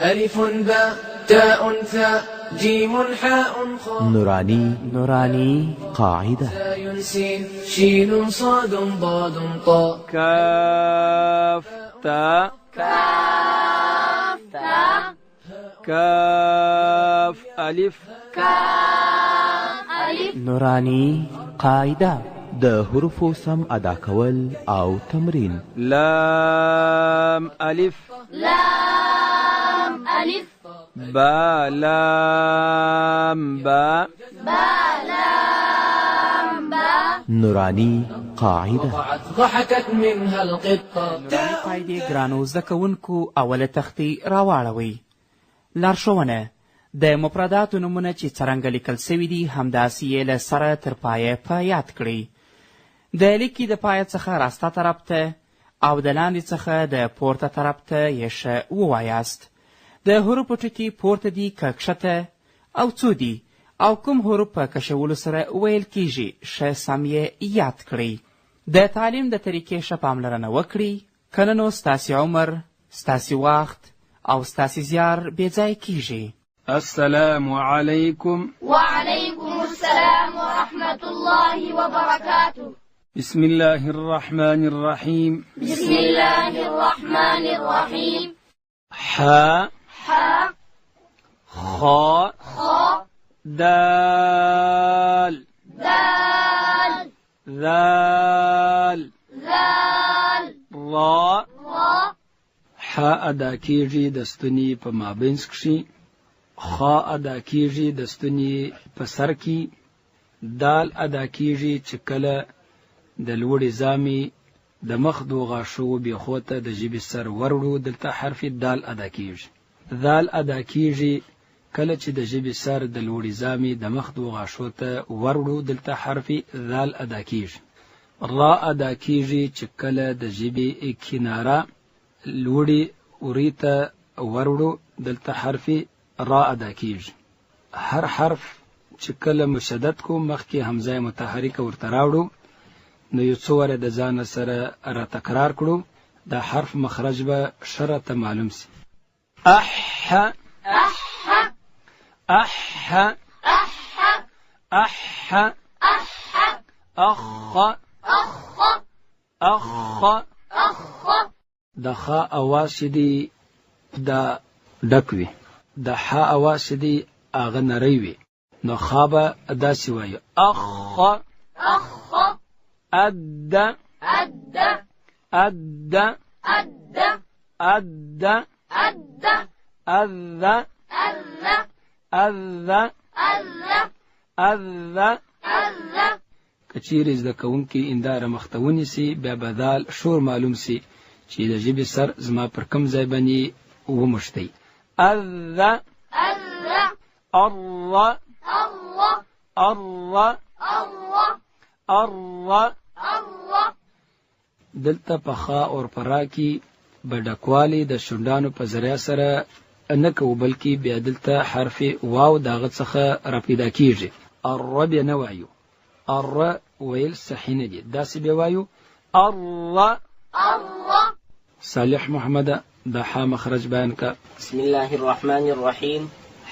ألف باء تاء ثاء جيم حاء خاء نوراني قاعدة زاي سين شين صاد ضاد طاء كاف تاء كاف ألف نوراني قاعدة د حروفو سم ادا کول او تمرین. لام ألف با لام با نوراني قاعدة. ضحكت منها القطة. نوراني قاعدې ګرانو زده کوونکو اوله تختې راواړوئ. لارښوونه: د مفرداتو نومونه چې څرنګه لیکل سوي دي همداسې یې له سره تر پایه په یاد کړئ. د لیکې د پایه څخه راسته طرف ته او د لاندې څخه د پورته طرف ته یې ښه ووایاست. د حروفو ټکي پورته دي که کښته او څو دي او کوم حروف په کشولو سره ویل کیږي ښه سم یې یاد کړئ. د تعلیم د طریقې ښه پاملرنه وکړئ، که نه نو ستاسې عمر، ستاسې وخت او ستاسې زیار بېځایه کیږي. السلام عليكم. وعليكم السلام ورحمة الله وبركاته. بسم الله الرحمن الرحيم. بسم الله الرحمن الرحيم. حاء خاء دال ذال را. حاء ادا کیږي د ستوني په مابینځ کښې، خاء ادا کیږي د ستوني په سر کې، دال ادا کیږي چې کله د لوړې زامې د مخ دو غاښو بیخو ته د ژبې سر وروړو، دلته حرف دال ادا کیږي. ذال ادا کیږي کله چې د ژبې سر د لوړې زامې د مخ دو غاښو ته وروړو، دلته حرف ذال ادا کیږي. را ادا کیږي چې کله د ژبې کناره لوړې اوري ته وروړو، دلته حرف را ادا کیږي. هر حرف چې کله مشدد کو مخکې حمزه متحرکه ورته راوړو، نو یو څو واره د ځان سره را تکرار کړو، دا حرف مخرج به ښه راته معلوم سي. اح اح اح اخ اخ. د خ اواز چې دی دا ډک وي، د ح اواز چې دی هغه نری وي، نو خا به داسې وایو اخ أد أد أد أد أد أد أذ أذ أذ أذ. کچیرې زده کوونکي انداره مخته ونیسي، بیا به دال شور معلوم سي چې د ژبې سر زما پر کوم ځای باندې وموښتی. أذ أر أر أر. دلته په خا او پرا کې به ډکوالی د شونډانو په ذریعه سره نه کوو، بلکې بیا دلته حرف واو د هغه څخه راپیدا کیږي. ار بیا نه وایو، ار ویل صحیح نه دي، داسې بیا وایو ار. صالح محمد د حا مخرج بیان کا. بسم الله الرحمن الرحیم.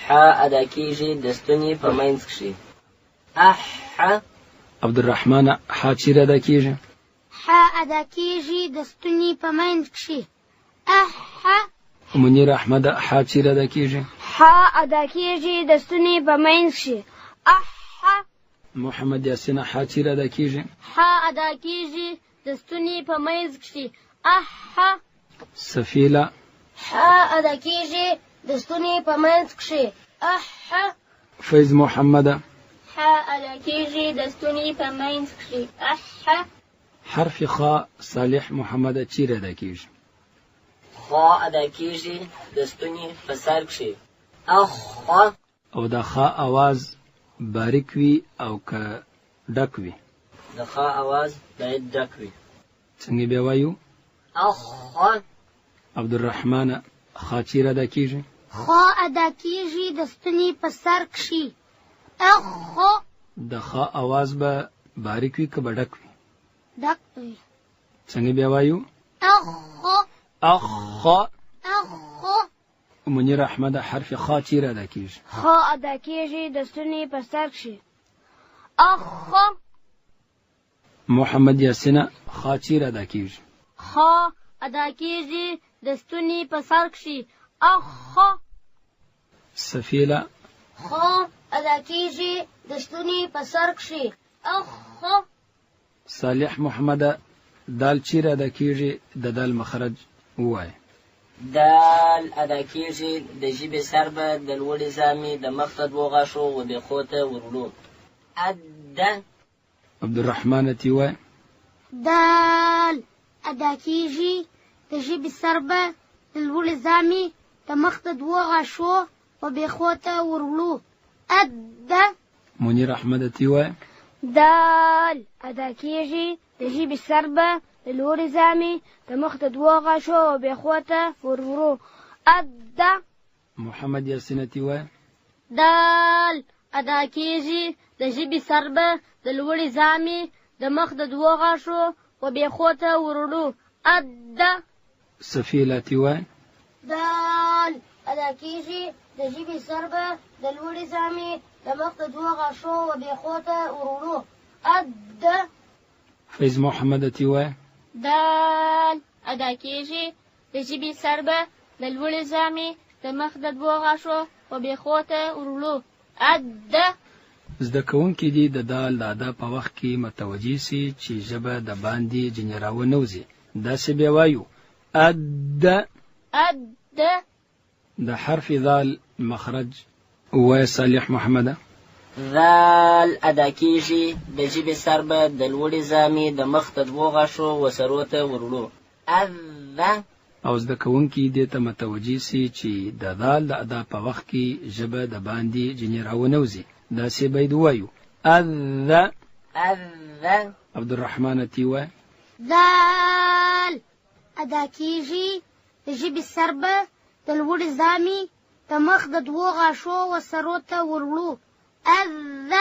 حا ادا کیږي د ستوني په منځ کښې. اح. عبدالرحمن حا چیرې ادا کیږي؟ حا ادا کیږي د ستوني په منځ کښې. اح. منیر احمد حا چیرې ادا کیږي؟ حا ادا کیږي د ستوني په منځ کښې. اح. محمد یاسین حا چیرې ادا کیږي؟ حا ادا کیږي د ستوني په منځ کښې. اح. سفیلا حا ادا کیږي د ستوني په منځ کښې. اح. فیض محمد حا ادا کیږي د ستوني په منځ کښې. اح. حرف خا صالح محمد چیرې ادا کیږي؟ خا ادا کیږي د ستوني په سر کښې. اخ. او د خا اواز باریک وي او که ډک وي؟ د خا اواز باید ډک وي. څنګه بیا وایو؟ اخ. عبدالرحمن خا چیرې ادا کیږي؟ خا ادا کیږي د ستوني په سر کښې. اخ. د خا اواز به باریک وي که به ډک وي؟ ډک وي. څنګه بیا وایو؟ اخ. اخ. منیر احمد حرف خا چیرې ادا کیږي؟ خا ادا کیږي د ستوني په سر کښې. اخ. محمد یاسین خا چیرې ادا کیږي؟ خا ادا کیږي د ستوني په سر کښې. اخ. سفیله خا ادا کیږي د ستوني په سر کښې. اخ. صالح محمد دال چیرې ادا کیږي؟ د دال مخرج ووایه. دال ادا کیږي د ژبې سر به د لوړې زامې د مخ ته دوو غاښو و بیخو ته ورولو. اد. عبدالرحمن تی وایه. دال ادا کیږي د ژبې سر به د لوړې زامې د مخ ته دوو غاښو و بیخو ته ورولو. اد. منیر احمد تی وایه. دال ادا کیږي د ژبې سر به د لوړې زامې د مخ ته دوو غاښو و بیخو ته ورولو. اد. محمد یاسین تی وایه. دال ادا کیږي د ژبې سر به د لوړې زامې د مخ د دوو غاښو و بیخو ته ورولو. اد. سفیله تی وایه. دال ادا کیږي د ژبې سر به د لوړې زامې د مخ د دوو غاښو و بیخو ته ورولو. اد. فیض محمد تی وایه. دال ادا کیږي د ژبې سر به د لوړې زامې د مخ د دوو غاښو و بیخو ته ورولو. اد. زده کوونکي دي د دال د ادا په وخت کې متوجه سي چې ژبه د باندې جنې راونوځي. داسې بیا وایو اد. اد. د حرف ذال مخرج وایه صالح محمد. ذال ادا کیږي د ژبې سر به د لوړې زامې د مخ ته دوو غاښو و سرو ته ورولو. اذ. او زده کوونکي دې ته متوجه سي چې د ذال د ادا په وخت کې ژبه د باندې جنې راونوځي. داسې باید وایو اذ. اذ. عبدالرحمن تی وایه. دال ادا کیږي د ژبې سر به د لوړې زامې د مخ د دوو غاښو و سرو ته ورولو. اذ.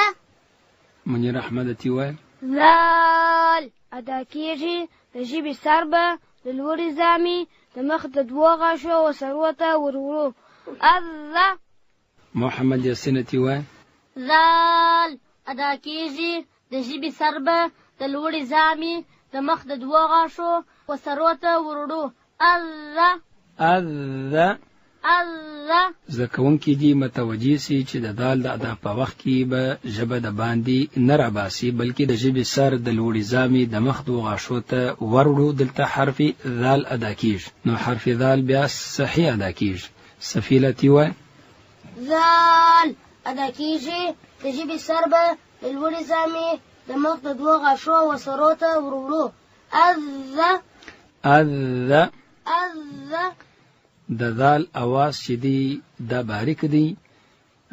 منیر احمد تی وایه. دال ادا کیږي د ژبې سر به د لوړې زامې د مخ د دوو غاښو و سرو ته ورولو. اذ. محمد یاسین تی وایه. دال ادا کیږي د ژبې سر به د لوړې زامې د مخ د دوو غاښو و سرو ته ورولو. اذ. اذ. اذ. زده کوونکي دي متوجه سي چې د دال د ادا په وخت کې به ژبه د باندې نه راباسي بلکې د ژبې سر د لوړې زامې د مخ دوو غاښو ته وروړو. دلته حرف ذال ادا کیږي نو حرف ذال بیا صحیح ادا کیږي. سفیله تی وایه. دال ادا کیږي د ژبې سر به د لوړې زامې د مخ د دوو غاښو و سرو ته ورولو. اذ. اذ. اذ. د ذال اواز چې دی دا باریک دی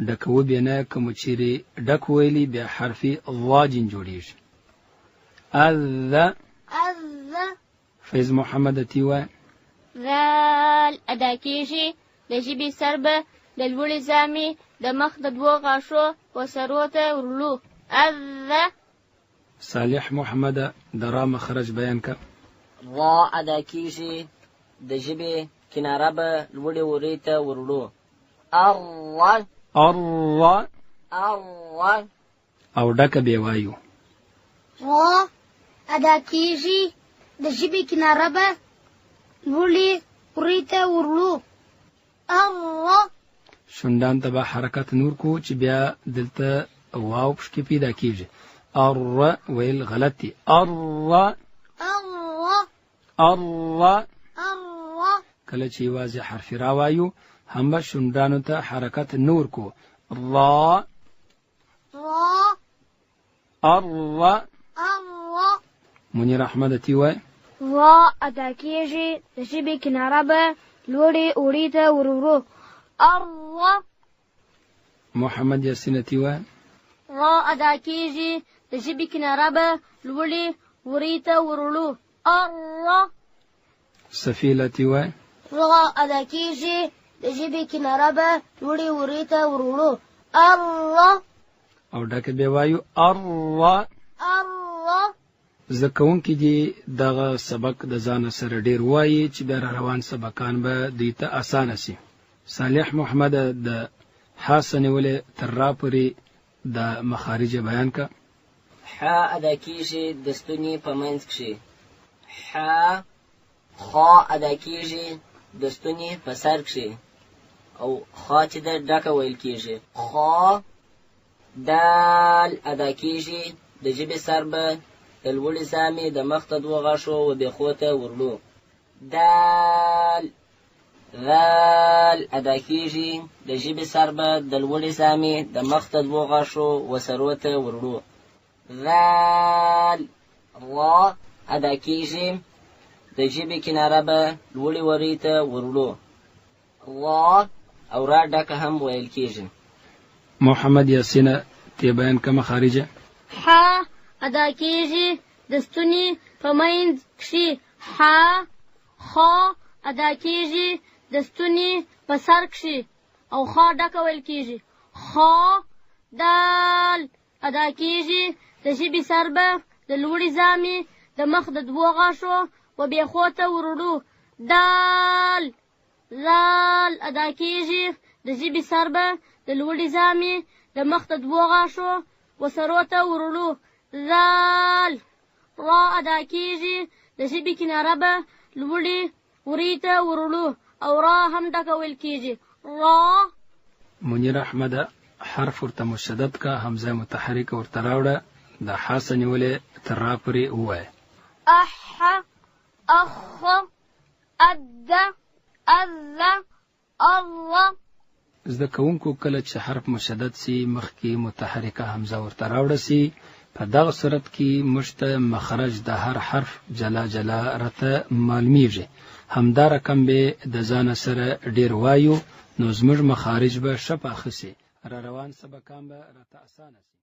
ډکو بیا نه کوم چیرې ډک ویلی بیا حرف ضاجن جوړیږي. اذ. اذ. فیض محمد تی وایه. دال ادا کیږي د ژبې سر به د لوړې زامې د مخ د دوو غاښو و سرو ته ورولو. اذ. صالح محمد د را مخرج بیان کا. ضا ادا کیږي د ژبې کناره به لوړې ورې ته ورولو. ار. ار. ار. او ډکه بیا وایو. را ادا کیږي د ژبې کناره به لوړې ورې ته ورولو. ار. شونډان ته به حرکت نور کو چې بیا دلته واو پشکې پیدا کیږي. ار ویل غلط دی. ار. ار. ار. ار. کله چې واضح حرف را وایو هم به شونډانو ته حرکت نور کو. را. را. ار. ار. منیر احمد تی وایه. را ادا کیږي د ژبې کناره به لوړې ورې ته ورولو. ار. محمد یاسین تی وایه. را ادا کیږي د ژبې کناره به لوړې ورې ته ورولو. ار. سفیله تی وایه. را ادا کیږي د ژبې کناره به لوړې ورې ته ورولو. ار. او ډکه بیا وایو. ار. ار. زده کوونکي دي دغه سبق د ځان سره ډیر وایي چې بیا روان سبقان به دوی ته اسانه سي. صالح محمد د حسن ولې تر را پورې د مخارج بیان کا. ح ادا کیږي د ستوني په منځ کښې. ح. خا ادا کیږي د ستوني په سر کښې او خا چې د ډکه ویل کیږي. خا. دال ادا کیږي د ژبې سر به د لوړې زامې د مخ ته دوه غاښو و بیخو ته ورلو. دال. ذال ادا کیږي د ژبې سر به د لوړې زامې د مخ ته دوه غاښو و سرو ته ورلو. ذال. را ادا کیږي د ژبې کناره به لوړې ورې ته ورلو. را او را ډکه هم ویل کیږي. محمد یاسین تی بیان کا مخارج. ح ادا کیږي د ستوني په منځ کښې. ح. خا ادا کیږي د ستوني په سر کښې او خا ډکه ویل کیږي. خا. دال ادا کیږي د ژبې سر به د لوړې زامې د مخ د دوو غاښو و بیخو ته ورړو. دال. ذال ادا کیږي د ژبې سر به د لوړې زامې د مخ د دوو غاښو و سرو ته ورړو. ذال. را ادا کیږي د ژبې کناره به لوړې ورې ته ورړو او را هم ډکه ویل کیږي. را. منیر احمد حرف ورته مشدد کا، حمزه متحرک ورته راوړه، د حسن ولې تر را پورې ووایه. اح. اخ. اد. اذ. الله. زده کوونکو کله چې حرف مشدد سی مخکې متحرکه حمزه ورته راوړه سی، په دغه صورت کې موږ ته مخرج د هر حرف جلا جلا راته معلومیږي. همدا رقم به د ځان سره ډیر وایو، نو زموږ مخارج به ښه پاخه سي، را روان سبقان به راته اسانه سي.